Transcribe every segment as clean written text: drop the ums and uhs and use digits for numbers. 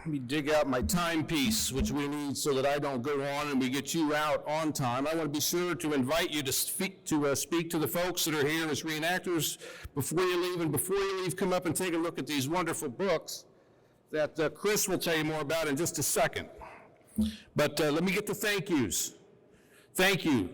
Let me dig out my timepiece, which we need so that I don't go on and we get you out on time. I want to be sure to invite you to speak to the folks that are here as reenactors before you leave. And before you leave, come up and take a look at these wonderful books that Chris will tell you more about in just a second. But let me get the thank yous. Thank you,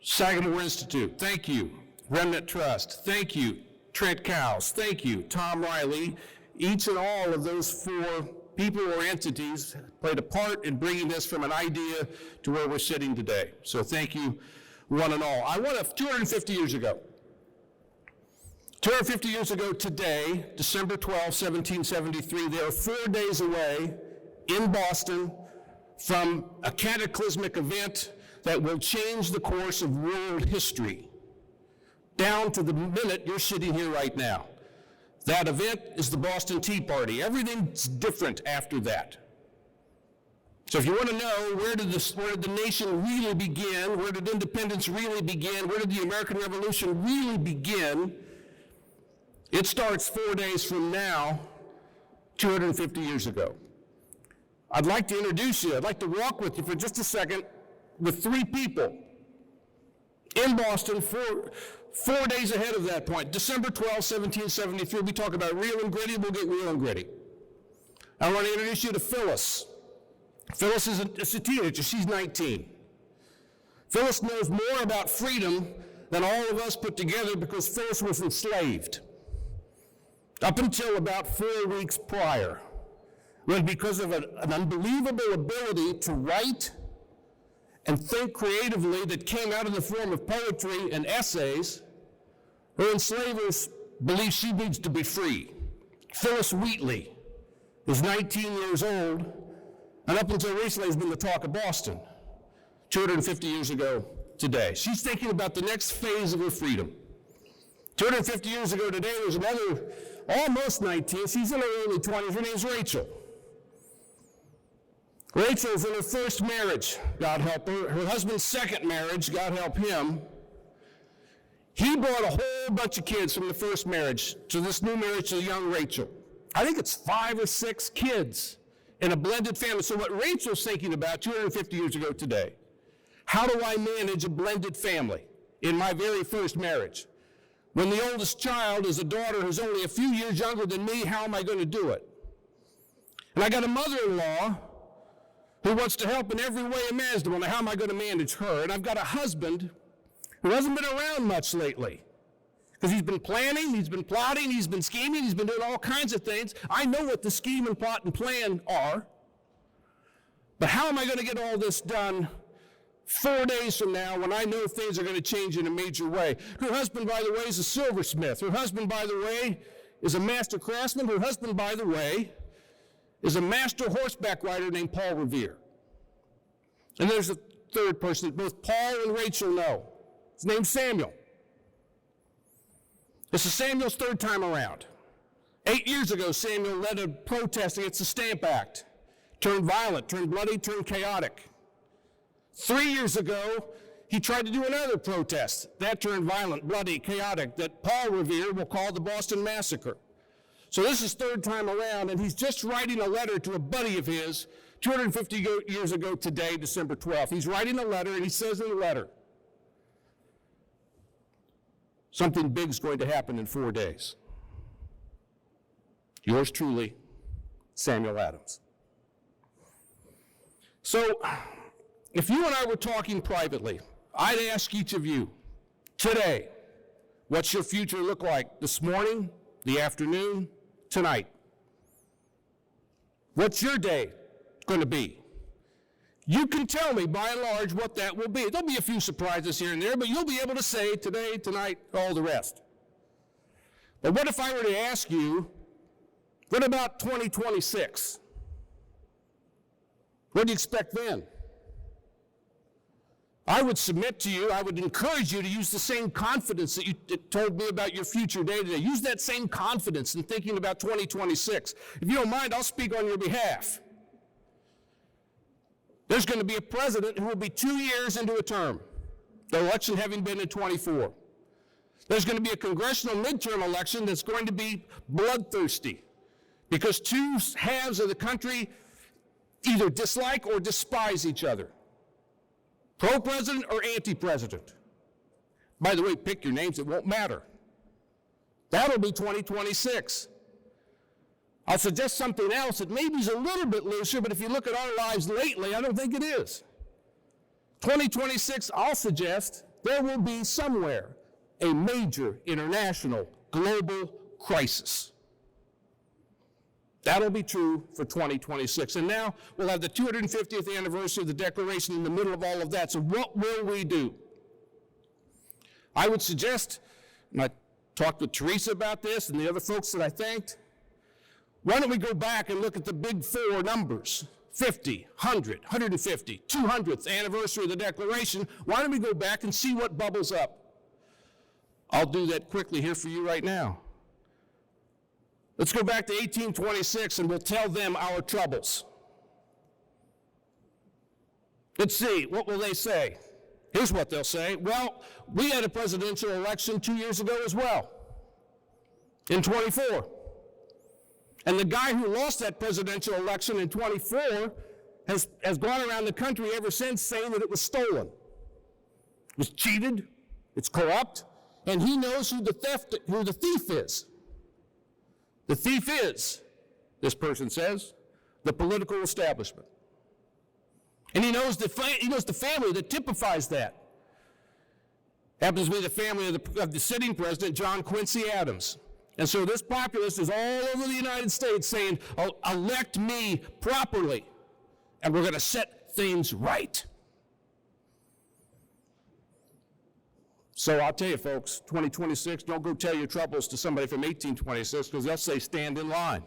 Sagamore Institute. Thank you, Remnant Trust. Thank you, Trent Cowles. Thank you, Tom Riley. Each and all of those four people or entities played a part in bringing this from an idea to where we're sitting today. So thank you, one and all. 250 years ago today, December 12, 1773, they are 4 days away in Boston from a cataclysmic event that will change the course of world history, down to the minute you're sitting here right now. That event is the Boston Tea Party. Everything's different after that. So if you want to know where did the nation really begin, where did independence really begin, where did the American Revolution really begin, it starts 4 days from now, 250 years ago. I'd like to introduce you, I'd like to walk with you for just a second with three people in Boston, four days ahead of that point. December 12, 1773, we talk about real and gritty, we'll get real and gritty. I want to introduce you to Phyllis. Phyllis is a teenager, she's 19. Phyllis knows more about freedom than all of us put together because Phyllis was enslaved. Up until about 4 weeks prior, when because of an unbelievable ability to write and think creatively that came out in the form of poetry and essays, her enslavers believe she needs to be free. Phyllis Wheatley is 19 years old, and up until recently has been the talk of Boston, 250 years ago today. She's thinking about the next phase of her freedom. 250 years ago today, there's another, almost 19, she's in her early 20s, her name's Rachel. Rachel's in her first marriage, God help her. Her husband's second marriage, God help him. He brought a whole bunch of kids from the first marriage to this new marriage to young Rachel. I think it's 5 or 6 kids in a blended family. So what Rachel's thinking about 250 years ago today, how do I manage a blended family in my very first marriage? When the oldest child is a daughter who's only a few years younger than me, how am I going to do it? And I got a mother-in-law who wants to help in every way imaginable. Now, how am I going to manage her? And I've got a husband who hasn't been around much lately because he's been planning, he's been plotting, he's been scheming, he's been doing all kinds of things. I know what the scheme and plot and plan are, but how am I going to get all this done 4 days from now when I know things are going to change in a major way? Her husband, by the way, is a silversmith. Her husband, by the way, is a master craftsman. Her husband, by the way, is a master horseback rider named Paul Revere. And there's a third person that both Paul and Rachel know. His name's Samuel. This is Samuel's third time around. 8 years ago, Samuel led a protest against the Stamp Act. Turned violent, turned bloody, turned chaotic. 3 years ago, he tried to do another protest. That turned violent, bloody, chaotic, that Paul Revere will call the Boston Massacre. So this is third time around, and he's just writing a letter to a buddy of his 250 years ago today, December 12th. He's writing a letter, and he says in the letter, something big's going to happen in 4 days. Yours truly, Samuel Adams. So, if you and I were talking privately, I'd ask each of you, today, what's your future look like this morning, the afternoon, tonight? What's your day going to be? You can tell me, by and large, what that will be. There'll be a few surprises here and there, but you'll be able to say today, tonight, all the rest. But what if I were to ask you, what about 2026? What do you expect then? I would submit to you, I would encourage you to use the same confidence that you told me about your future day today. Use that same confidence in thinking about 2026. If you don't mind, I'll speak on your behalf. There's going to be a president who will be 2 years into a term, the election having been in 24. There's going to be a congressional midterm election that's going to be bloodthirsty. because two halves of the country either dislike or despise each other. Pro-president or anti-president. By the way, pick your names, it won't matter. That'll be 2026. I'll suggest something else that maybe is a little bit looser, but if you look at our lives lately, I don't think it is. 2026, I'll suggest there will be somewhere a major international global crisis. That'll be true for 2026. And now we'll have the 250th anniversary of the Declaration in the middle of all of that. So what will we do? I would suggest, and I talked with Teresa about this and the other folks that I thanked, why don't we go back and look at the big four numbers? 50, 100, 150, 200th anniversary of the Declaration. Why don't we go back and see what bubbles up? I'll do that quickly here for you right now. Let's go back to 1826 and we'll tell them our troubles. Let's see, what will they say? Here's what they'll say. Well, we had a presidential election 2 years ago as well, in 24. And the guy who lost that presidential election in 24 has gone around the country ever since saying that it was stolen. It was cheated, it's corrupt, and he knows who the thief is. The thief is, this person says, the political establishment. And he knows the family that typifies that. Happens to be the family of the sitting president, John Quincy Adams. And so this populace is all over the United States saying, oh, elect me properly, and we're going to set things right. So I'll tell you, folks, 2026, don't go tell your troubles to somebody from 1826, because they'll say, stand in line.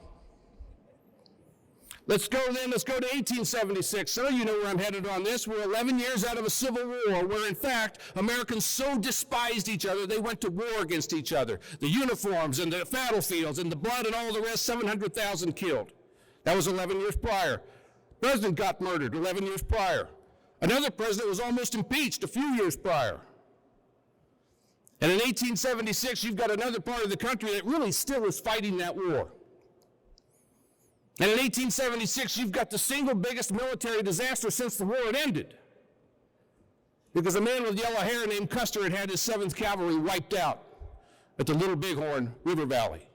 Let's go to 1876. Some of you know where I'm headed on this. We're 11 years out of a civil war where, in fact, Americans so despised each other, they went to war against each other. The uniforms and the battlefields and the blood and all the rest, 700,000 killed. That was 11 years prior. The president got murdered 11 years prior. Another president was almost impeached a few years prior. And in 1876, you've got another part of the country that really still is fighting that war. And in 1876, you've got the single biggest military disaster since the war had ended. Because a man with yellow hair named Custer had his 7th Cavalry wiped out at the Little Bighorn River Valley.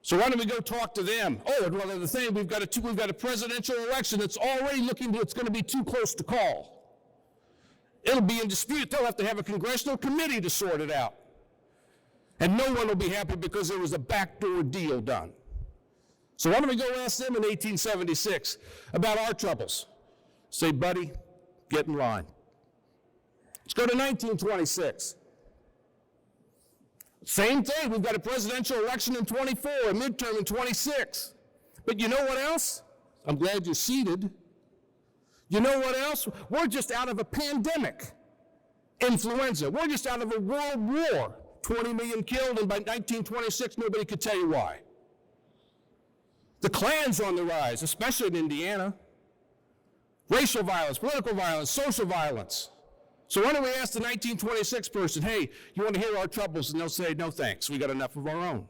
So why don't we go talk to them? Oh, and one other thing, we've got a presidential election that's already looking it's going to be too close to call. It'll be in dispute. They'll have to have a congressional committee to sort it out. And no one will be happy because there was a backdoor deal done. So why don't we go ask them in 1876 about our troubles? Say, buddy, get in line. Let's go to 1926. Same thing. We've got a presidential election in 24, a midterm in 26. But you know what else? I'm glad you're seated. You know what else? We're just out of a pandemic. Influenza. We're just out of a world war. 20 million killed, and by 1926, nobody could tell you why. The Klan's on the rise, especially in Indiana. Racial violence, political violence, social violence. So why don't we ask the 1926 person, hey, you want to hear our troubles? And they'll say, no thanks, we got enough of our own.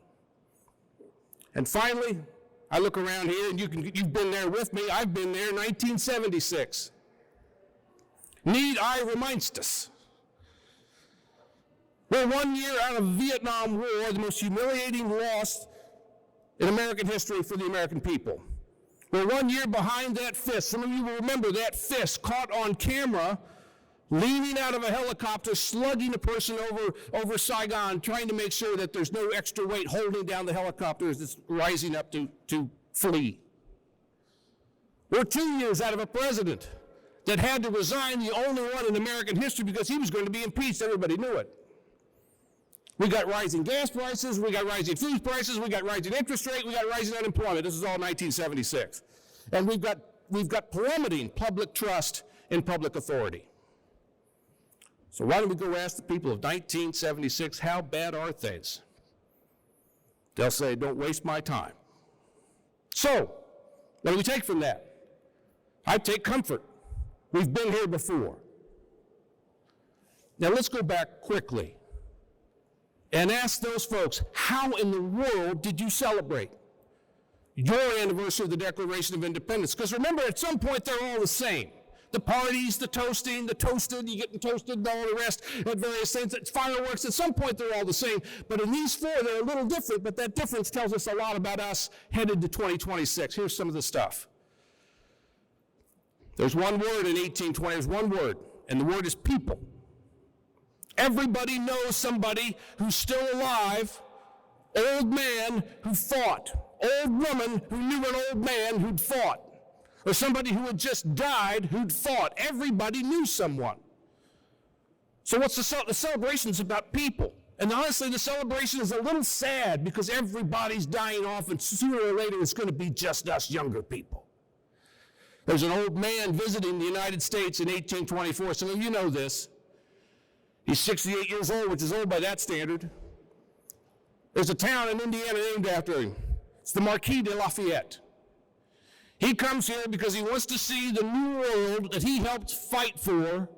And finally, I look around here, and you've been there with me. I've been there, 1976. Need I remind us? We're 1 year out of the Vietnam War, the most humiliating loss in American history for the American people. We're 1 year behind that fist. Some of you will remember that fist caught on camera, leaning out of a helicopter, slugging a person over Saigon, trying to make sure that there's no extra weight holding down the helicopter as it's rising up to flee. We're 2 years out of a president that had to resign, the only one in American history, because he was going to be impeached. Everybody knew it. We got rising gas prices, we got rising food prices, we got rising interest rate, we got rising unemployment. This is all 1976. And we've got plummeting public trust in public authority. So why don't we go ask the people of 1976, how bad are things? They'll say, don't waste my time. So, what do we take from that? I take comfort. We've been here before. Now let's go back quickly and ask those folks, how in the world did you celebrate? your anniversary of the Declaration of Independence. Because remember, at some point, they're all the same. The parties, the toasting, the toasted, you getting toasted, and all the rest at various things. It's fireworks. At some point, they're all the same. But in these four, they're a little different, but that difference tells us a lot about us headed to 2026. Here's some of the stuff. There's one word in 1820. There's one word, and the word is people. Everybody knows somebody who's still alive, old man who fought, old woman who knew an old man who'd fought, or somebody who had just died who'd fought. Everybody knew someone. So what's the celebration's about people. And honestly, the celebration is a little sad because everybody's dying off, and sooner or later it's going to be just us younger people. There's an old man visiting the United States in 1824. Some of you know this. He's 68 years old, which is old by that standard. There's a town in Indiana named after him. It's the Marquis de Lafayette. He comes here because he wants to see the new world that he helped fight for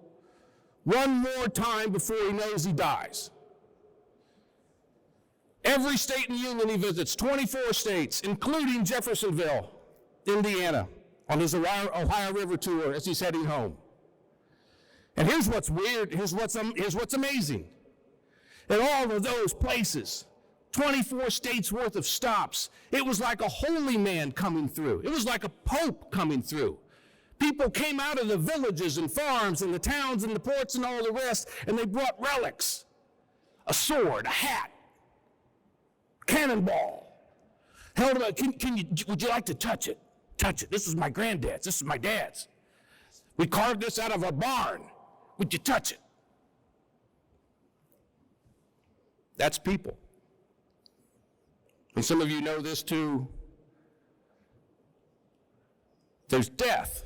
one more time before he knows he dies. Every state in the Union he visits, 24 states, including Jeffersonville, Indiana, on his Ohio River tour as he's heading home. And here's what's weird, here's what's amazing. In all of those places, 24 states worth of stops, it was like a holy man coming through. It was like a pope coming through. People came out of the villages and farms and the towns and the ports and all the rest, and they brought relics. A sword, a hat, cannonball. Held them out. Would you like to touch it? Touch it. This is my granddad's. This is my dad's. We carved this out of our barn. Would you touch it? That's people. And some of you know this too. There's death.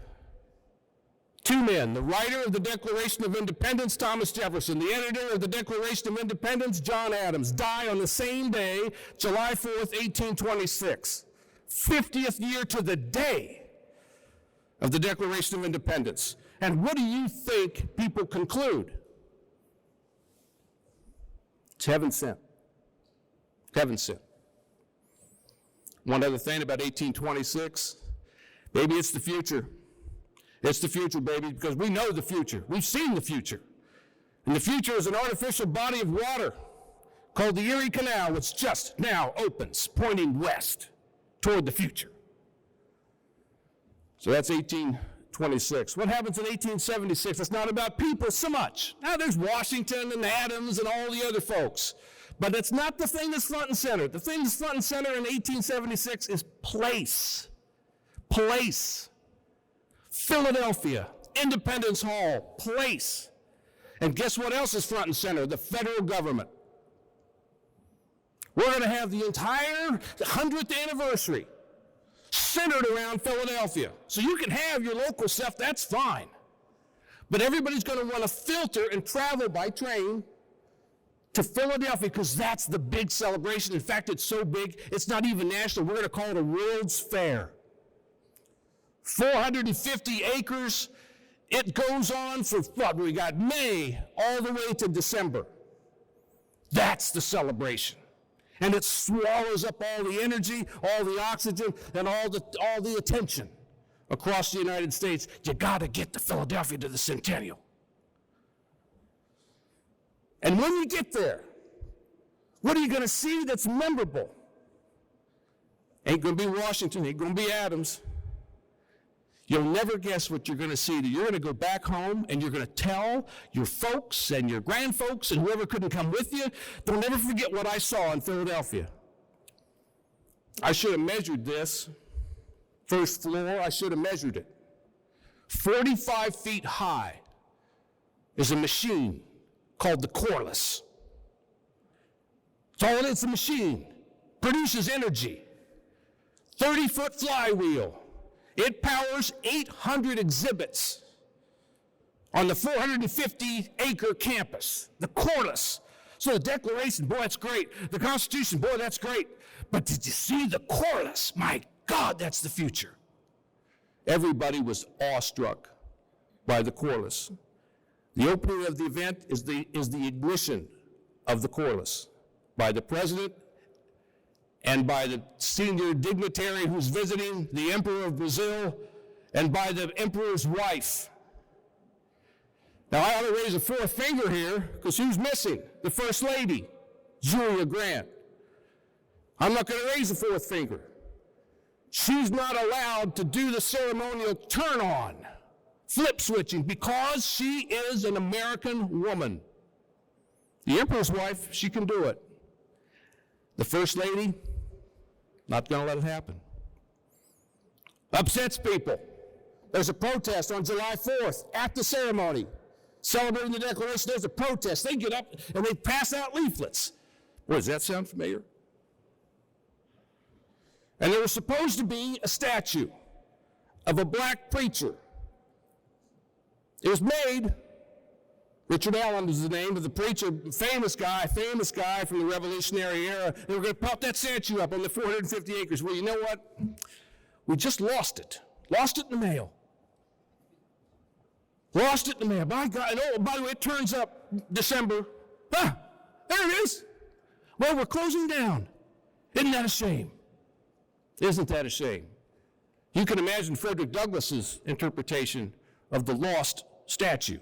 Two men, the writer of the Declaration of Independence, Thomas Jefferson, the editor of the Declaration of Independence, John Adams, die on the same day, July 4th, 1826. 50th year to the day of the Declaration of Independence. And what do you think people conclude? It's heaven sent. Heaven sent. One other thing about 1826, maybe it's the future. It's the future, baby, because we know the future. We've seen the future. And the future is an artificial body of water called the Erie Canal, which just now opens, pointing west toward the future. So that's 1826. What happens in 1876? It's not about people so much. Now there's Washington and Adams and all the other folks. But it's not the thing that's front and center. The thing that's front and center in 1876 is place. Place. Philadelphia, Independence Hall, place. And guess what else is front and center? The federal government. We're going to have the entire 100th anniversary centered around Philadelphia. So you can have your local stuff, that's fine. But everybody's going to want to filter and travel by train to Philadelphia because that's the big celebration. In fact, it's so big, it's not even national. We're going to call it a World's Fair. 450 acres. It goes on for what? We got May all the way to December. That's the celebration. And it swallows up all the energy, all the oxygen, and all the attention across the United States. You got to get to Philadelphia to the Centennial. And when you get there, what are you going to see that's memorable? Ain't going to be Washington, ain't going to be Adams. You'll never guess what you're going to see. You're going to go back home and you're going to tell your folks and your grandfolks and whoever couldn't come with you, don't ever forget what I saw in Philadelphia. I should have measured this. First floor, I should have measured it. 45 feet high is a machine called the Corliss. It's all it is, a machine. Produces energy. 30-foot flywheel. It powers 800 exhibits on the 450-acre campus, the Corliss. So the Declaration, boy, that's great. The Constitution, boy, that's great. But did you see the Corliss? My God, that's the future. Everybody was awestruck by the Corliss. The opening of the event is the ignition of the Corliss by the president and by the senior dignitary who's visiting, the Emperor of Brazil, and by the Emperor's wife. Now, I ought to raise a fourth finger here, because who's missing? The First Lady, Julia Grant. I'm not going to raise a fourth finger. She's not allowed to do the ceremonial turn-on, flip switching, because she is an American woman. The Emperor's wife, she can do it. The First Lady, not going to let it happen. Upsets people. There's a protest on July 4th at the ceremony. Celebrating the Declaration, there's a protest. They get up and they pass out leaflets. Boy, does that sound familiar? And there was supposed to be a statue of a black preacher. It was made. Richard Allen was the name of the preacher, famous guy from the Revolutionary era. They were going to pop that statue up on the 450 acres. Well, you know what? We just lost it. Lost it in the mail. Lost it in the mail. By God, oh, by the way, it turns up December. Ah, there it is. Well, we're closing down. Isn't that a shame? Isn't that a shame? You can imagine Frederick Douglass's interpretation of the lost statue.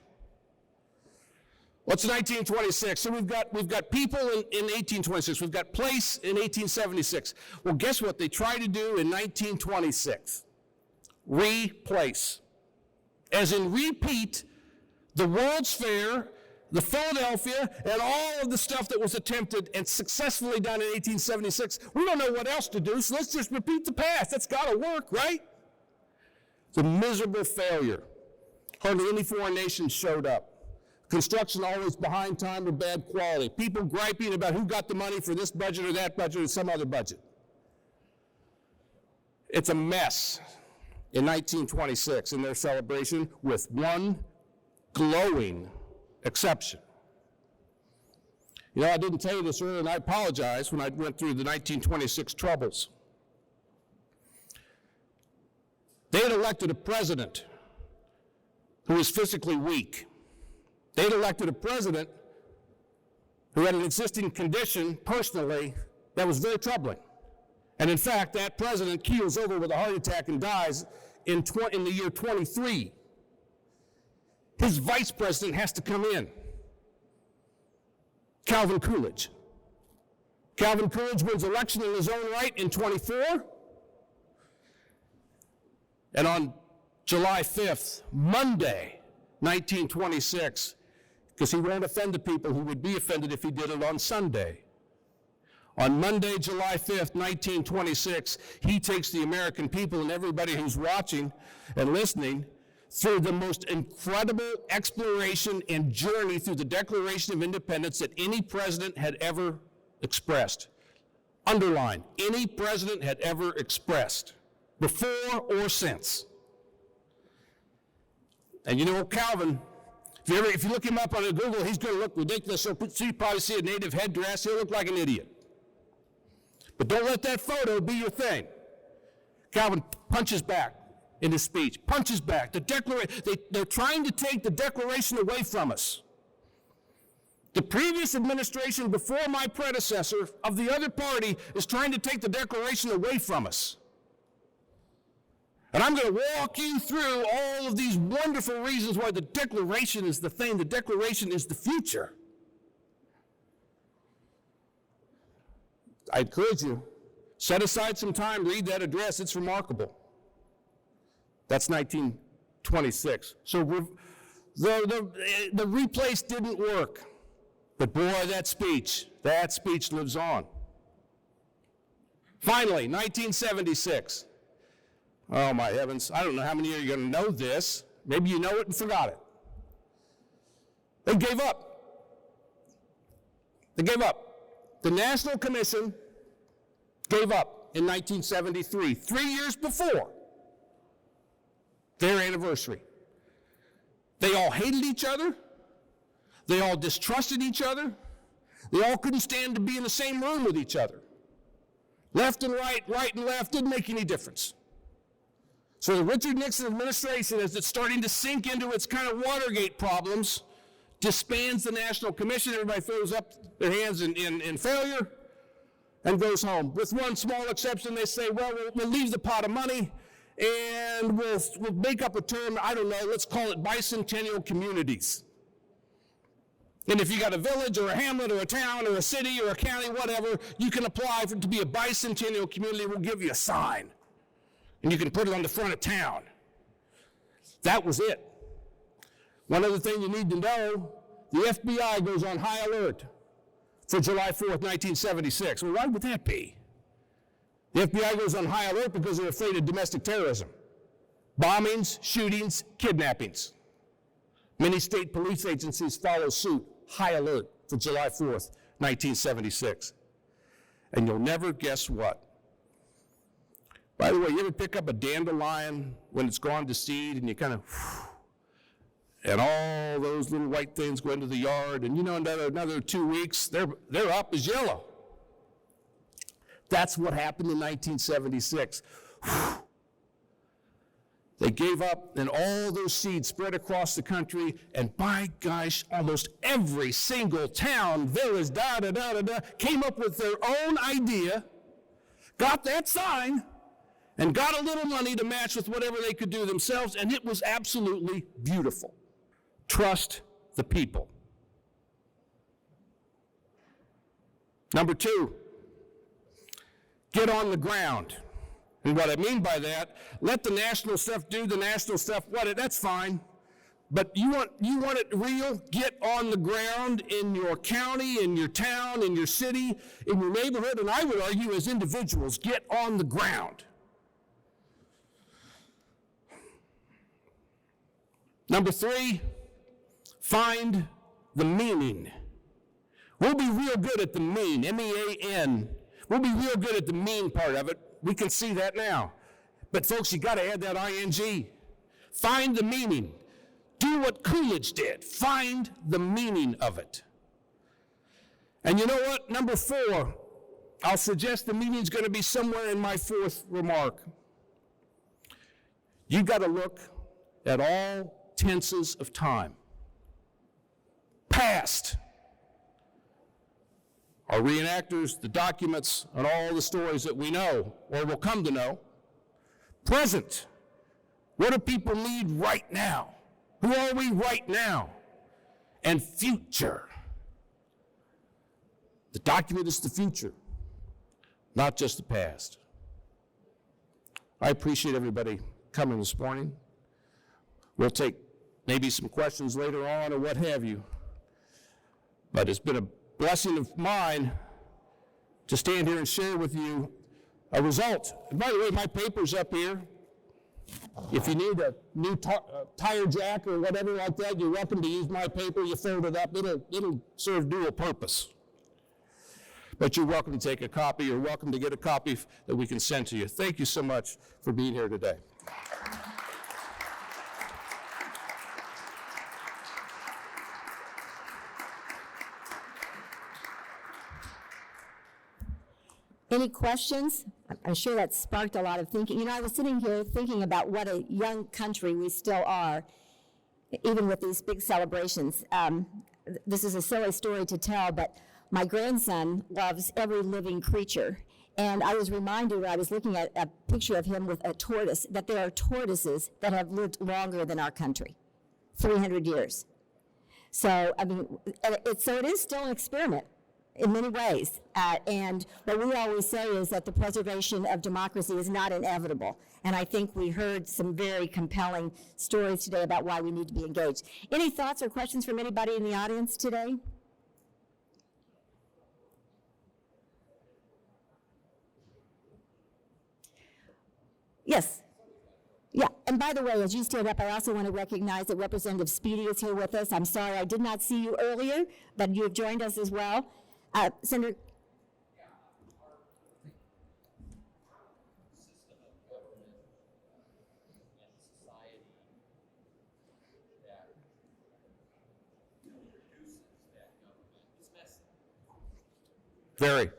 What's 1926? So we've got people in 1826. We've got place in 1876. Well, guess what they tried to do in 1926? Replace. As in repeat the World's Fair, the Philadelphia, and all of the stuff that was attempted and successfully done in 1876. We don't know what else to do, so let's just repeat the past. That's got to work, right? It's a miserable failure. Hardly any foreign nations showed up. Construction always behind time or bad quality. People griping about who got the money for this budget or that budget or some other budget. It's a mess in 1926 in their celebration, with one glowing exception. You know, I didn't tell you this earlier, and I apologize when I went through the 1926 troubles. They had elected a president who was physically weak. They had elected a president who had an existing condition personally that was very troubling. And in fact, that president keels over with a heart attack and dies in the year 23. His vice president has to come in. Calvin Coolidge. Calvin Coolidge wins election in his own right in 24. And on July 5th, Monday, 1926, because he won't offend the people who would be offended if he did it on Sunday. On Monday, July 5th, 1926, he takes the American people and everybody who's watching and listening through the most incredible exploration and journey through the Declaration of Independence that any president had ever expressed. Underline, any president had ever expressed, before or since. And you know, Calvin, if you look him up on Google, he's going to look ridiculous. So you probably see a native headdress. He'll look like an idiot. But don't let that photo be your thing. Calvin punches back in his speech. Punches back. They're trying to take the Declaration away from us. The previous administration before my predecessor of the other party is trying to take the Declaration away from us. And I'm going to walk you through all of these wonderful reasons why the Declaration is the thing. The Declaration is the future. I encourage you, set aside some time, read that address. It's remarkable. That's 1926. So the replace didn't work. But boy, that speech lives on. Finally, 1976. Oh my heavens, I don't know how many of you are going to know this. Maybe you know it and forgot it. They gave up. They gave up. The National Commission gave up in 1973, 3 years before their anniversary. They all hated each other. They all distrusted each other. They all couldn't stand to be in the same room with each other. Left and right, right and left, didn't make any difference. So the Richard Nixon administration, as it's starting to sink into its kind of Watergate problems, disbands the National Commission. Everybody throws up their hands in failure. and goes home. With one small exception, they say, well, we'll leave the pot of money and we'll make up a term, I don't know, let's call it bicentennial communities. And if you got a village or a hamlet or a town or a city or a county, whatever, you can apply for it to be a bicentennial community. We'll give you a sign. And you can put it on the front of town. That was it. One other thing you need to know, the FBI goes on high alert for July 4th, 1976. Well, why would that be? The FBI goes on high alert because they're afraid of domestic terrorism. Bombings, shootings, kidnappings. Many state police agencies follow suit. High alert for July 4th, 1976. And you'll never guess what. By the way, you ever pick up a dandelion when it's gone to seed and you kind of, and all those little white things go into the yard, and you know, another 2 weeks, they're up as yellow. That's what happened in 1976. They gave up, and all those seeds spread across the country, and by gosh, almost every single town, village, came up with their own idea, got that sign, and got a little money to match with whatever they could do themselves, and it was absolutely beautiful. Trust the people. Number 2, get on the ground. And what I mean by that, let the national stuff do the national stuff. That's fine. But you want it real? Get on the ground in your county, in your town, in your city, in your neighborhood, and I would argue as individuals, get on the ground. Number 3, find the meaning. We'll be real good at the mean, M-E-A-N. We'll be real good at the mean part of it. We can see that now. But folks, you got to add that ing. Find the meaning. Do what Coolidge did. Find the meaning of it. And you know what? Number 4, I'll suggest the meaning's going to be somewhere in my 4th remark. You got to look at all tenses of time. Past. Our reenactors, the documents, and all the stories that we know or will come to know. Present. What do people need right now? Who are we right now? And future. The document is the future, not just the past. I appreciate everybody coming this morning. We'll take maybe some questions later on or what have you. But it's been a blessing of mine to stand here and share with you a result. And by the way, my paper's up here. If you need a new tire jack or whatever like that, you're welcome to use my paper. You fold it up. It'll serve dual purpose. But you're welcome to take a copy. You're welcome to get a copy that we can send to you. Thank you so much for being here today. Any questions? I'm sure that sparked a lot of thinking. You know, I was sitting here thinking about what a young country we still are, even with these big celebrations. This is a silly story to tell, but my grandson loves every living creature. And I was reminded when I was looking at a picture of him with a tortoise, that there are tortoises that have lived longer than our country, 300 years. So, I mean, so it is still an experiment in many ways. And what we always say is that the preservation of democracy is not inevitable. And I think we heard some very compelling stories today about why we need to be engaged. Any thoughts or questions from anybody in the audience today? Yes. Yeah, and by the way, as you stand up, I also want to recognize that Representative Speedy is here with us. I'm sorry I did not see you earlier, but you have joined us as well. Senator. Very.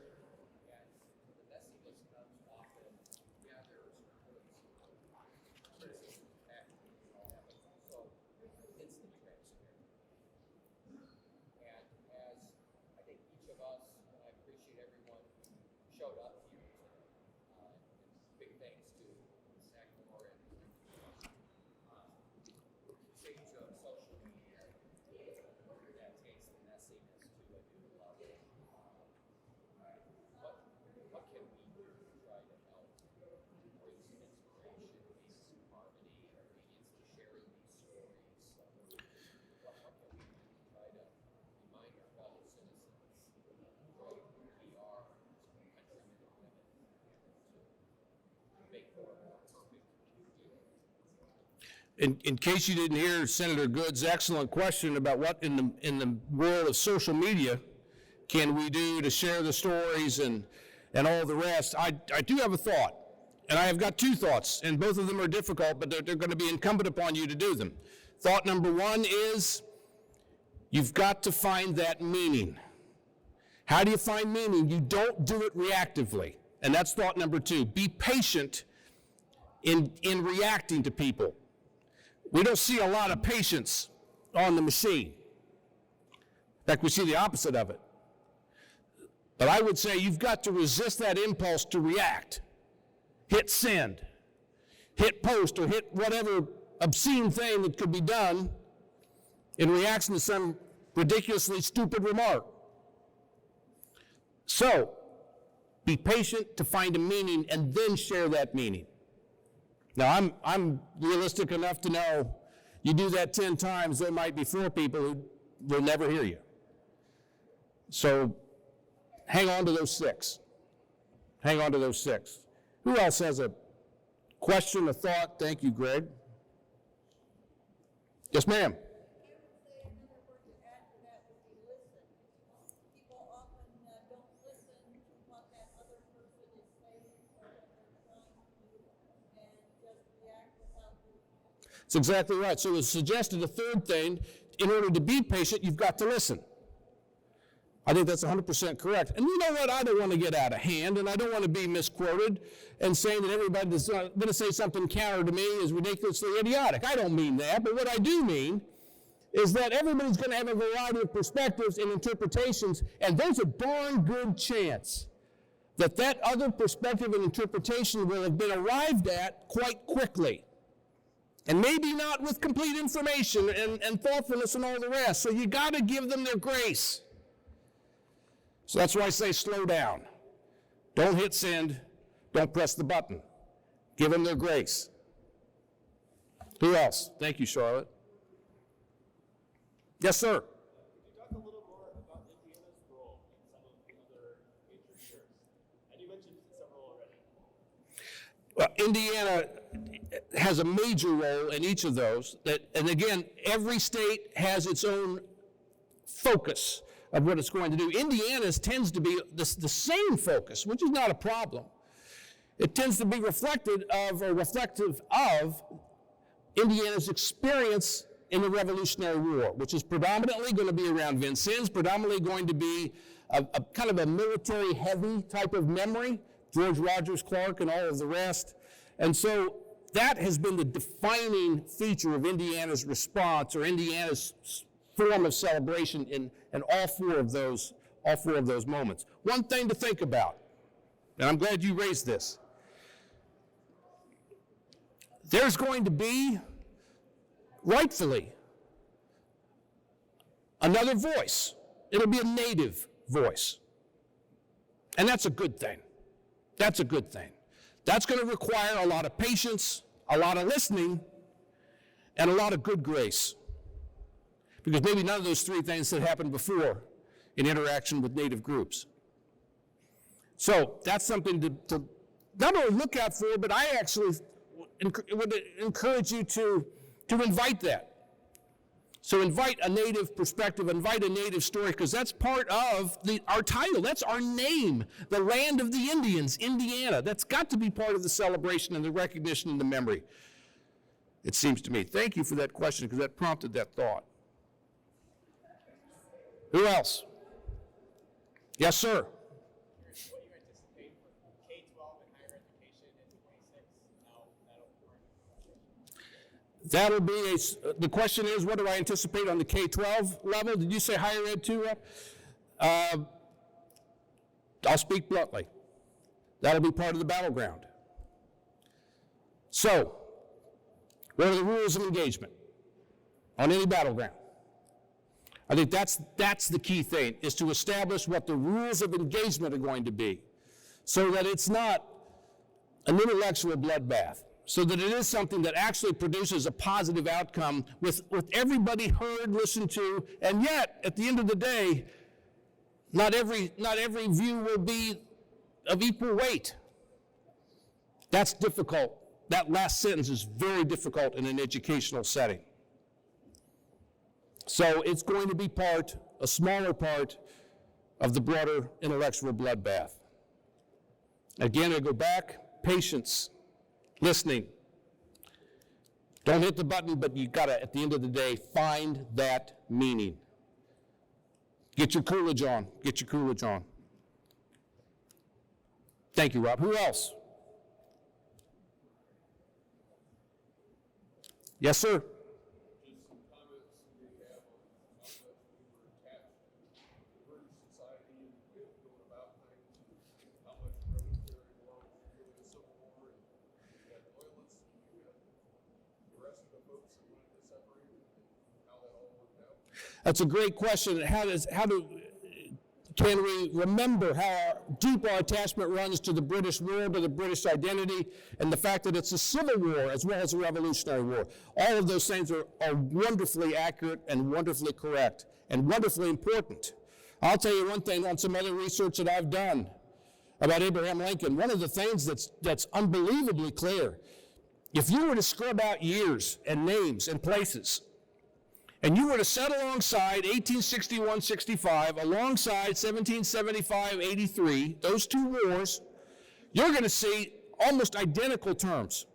In case you didn't hear Senator Good's excellent question about what in the world of social media can we do to share the stories and all the rest, I do have a thought, and I have got two thoughts, and both of them are difficult, but they're going to be incumbent upon you to do them. Thought number one is you've got to find that meaning. How do you find meaning? You don't do it reactively, and that's thought number two. Be patient in reacting to people. We don't see a lot of patience on the machine. In fact, we see the opposite of it. But I would say you've got to resist that impulse to react. Hit send, hit post, or hit whatever obscene thing that could be done in reaction to some ridiculously stupid remark. So, be patient to find a meaning and then share that meaning. Now, I'm realistic enough to know you do that 10 times, there might be 4 people who will never hear you. So, hang on to those 6. Hang on to those 6. Who else has a question, a thought? Thank you, Greg. Yes, ma'am. That's exactly right. So it suggested a third thing. In order to be patient, you've got to listen. I think that's 100% correct. And you know what? I don't want to get out of hand, and I don't want to be misquoted and saying that everybody that's going to say something counter to me is ridiculously idiotic. I don't mean that, but what I do mean is that everybody's going to have a variety of perspectives and interpretations, and there's a darn good chance that that other perspective and interpretation will have been arrived at quite quickly. And maybe not with complete information and thoughtfulness and all the rest. So you got to give them their grace. So that's why I say slow down. Don't hit send. Don't press the button. Give them their grace. Who else? Thank you, Charlotte. Yes, sir. Could you talk a little more about Indiana's role in some of the other major years? And you mentioned several already. Well, Indiana has a major role in each of those. And again, every state has its own focus of what it's going to do. Indiana's tends to be the same focus, which is not a problem. It tends to be reflective of Indiana's experience in the Revolutionary War, which is predominantly going to be around Vincennes, predominantly going to be a kind of a military-heavy type of memory, George Rogers Clark and all of the rest. And so that has been the defining feature of Indiana's response, or Indiana's form of celebration in all four of those moments. One thing to think about, and I'm glad you raised this. There's going to be, rightfully, another voice. It'll be a native voice. And that's a good thing. That's a good thing. That's going to require a lot of patience, a lot of listening, and a lot of good grace. Because maybe none of those 3 things had happened before in interaction with native groups. So that's something to not only look out for, but I actually would encourage you to invite that. So invite a native perspective, invite a native story, because that's part of our title. That's our name, the land of the Indians, Indiana. That's got to be part of the celebration and the recognition and the memory, it seems to me. Thank you for that question, because that prompted that thought. Who else? Yes, sir. What you anticipate for K-12 and higher education in 26? That'll be the question is, what do I anticipate on the K-12 level? Did you say higher ed too, Rep? I'll speak bluntly. That'll be part of the battleground. So, what are the rules of engagement on any battleground? I think that's the key thing, is to establish what the rules of engagement are going to be, so that it's not an intellectual bloodbath, so that it is something that actually produces a positive outcome with everybody heard, listened to, and yet, at the end of the day, not every view will be of equal weight. That's difficult. That last sentence is very difficult in an educational setting. So it's going to be a smaller part of the broader intellectual bloodbath. Again, I go back, patience, listening. Don't hit the button, but you gotta, at the end of the day, find that meaning. Get your Coolidge on, get your Coolidge on. Thank you, Rob. Who else? Yes, sir. Just some comments we have on how much we were attached to the British society and the way of going about things, and how much revolutionary war was really a civil war, and you had loyalists, and you had the rest of the folks that wanted to separate, and how that all worked out. That's a great question. Can we remember how deep our attachment runs to the British world, to the British identity, and the fact that it's a civil war as well as a revolutionary war? All of those things are wonderfully accurate and wonderfully correct and wonderfully important. I'll tell you one thing on some other research that I've done about Abraham Lincoln. One of the things that's unbelievably clear, if you were to scrub out years and names and places, and you were to set alongside 1861-65, alongside 1775-83, those two wars, you're going to see almost identical terms.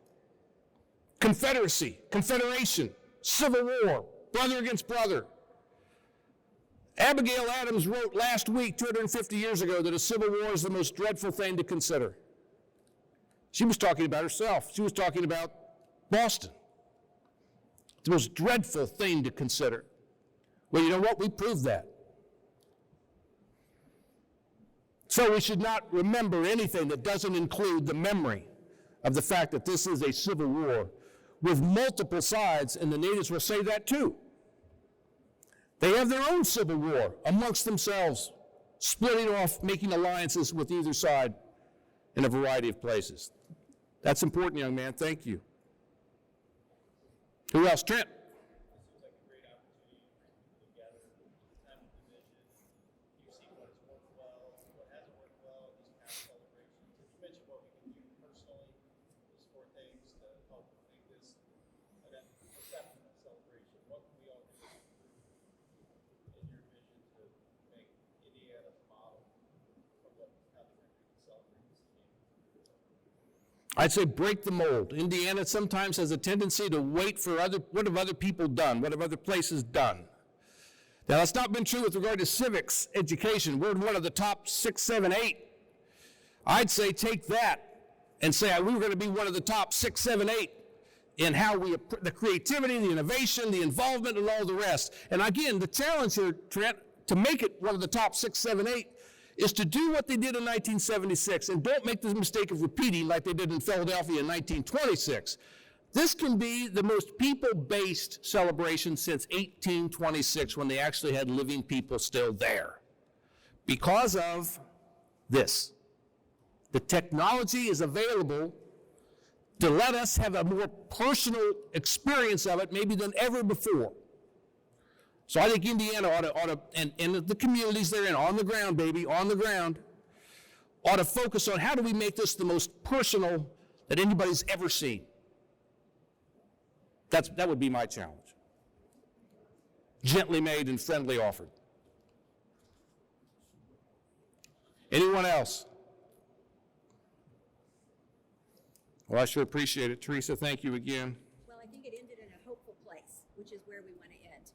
Confederacy, Confederation, Civil War, brother against brother. Abigail Adams wrote last week, 250 years ago, that a civil war is the most dreadful thing to consider. She was talking about herself. She was talking about Boston. The most dreadful thing to consider. Well, you know what? We proved that. So we should not remember anything that doesn't include the memory of the fact that this is a civil war with multiple sides, and the natives will say that too. They have their own civil war amongst themselves, splitting off, making alliances with either side in a variety of places. That's important, young man. Thank you. Who else? Trent. This seems like a great opportunity to gather time of division. You've seen what has worked well, what hasn't worked well in these past celebrations. You mentioned what we can do personally, those 4 things to help make this an exceptional celebration. What can we all do in your vision to make Indiana the model for how the country can celebrate this game? I'd say break the mold. Indiana sometimes has a tendency to wait for what have other people done? What have other places done? Now, that's not been true with regard to civics education. We're one of the top 6, 7, 8. I'd say take that and say we were going to be one of the top 6, 7, 8 in how the creativity, the innovation, the involvement, and all the rest. And again, the challenge here, Trent, to make it one of the top 6, 7, 8 is to do what they did in 1976, and don't make the mistake of repeating like they did in Philadelphia in 1926. This can be the most people-based celebration since 1826, when they actually had living people still there. Because of this. The technology is available to let us have a more personal experience of it maybe than ever before. So I think Indiana ought to and the communities they're in, on the ground, baby, on the ground, ought to focus on how do we make this the most personal that anybody's ever seen. That would be my challenge. Gently made and friendly offered. Anyone else? Well, I sure appreciate it. Teresa, thank you again. Well, I think it ended in a hopeful place, which is where we want to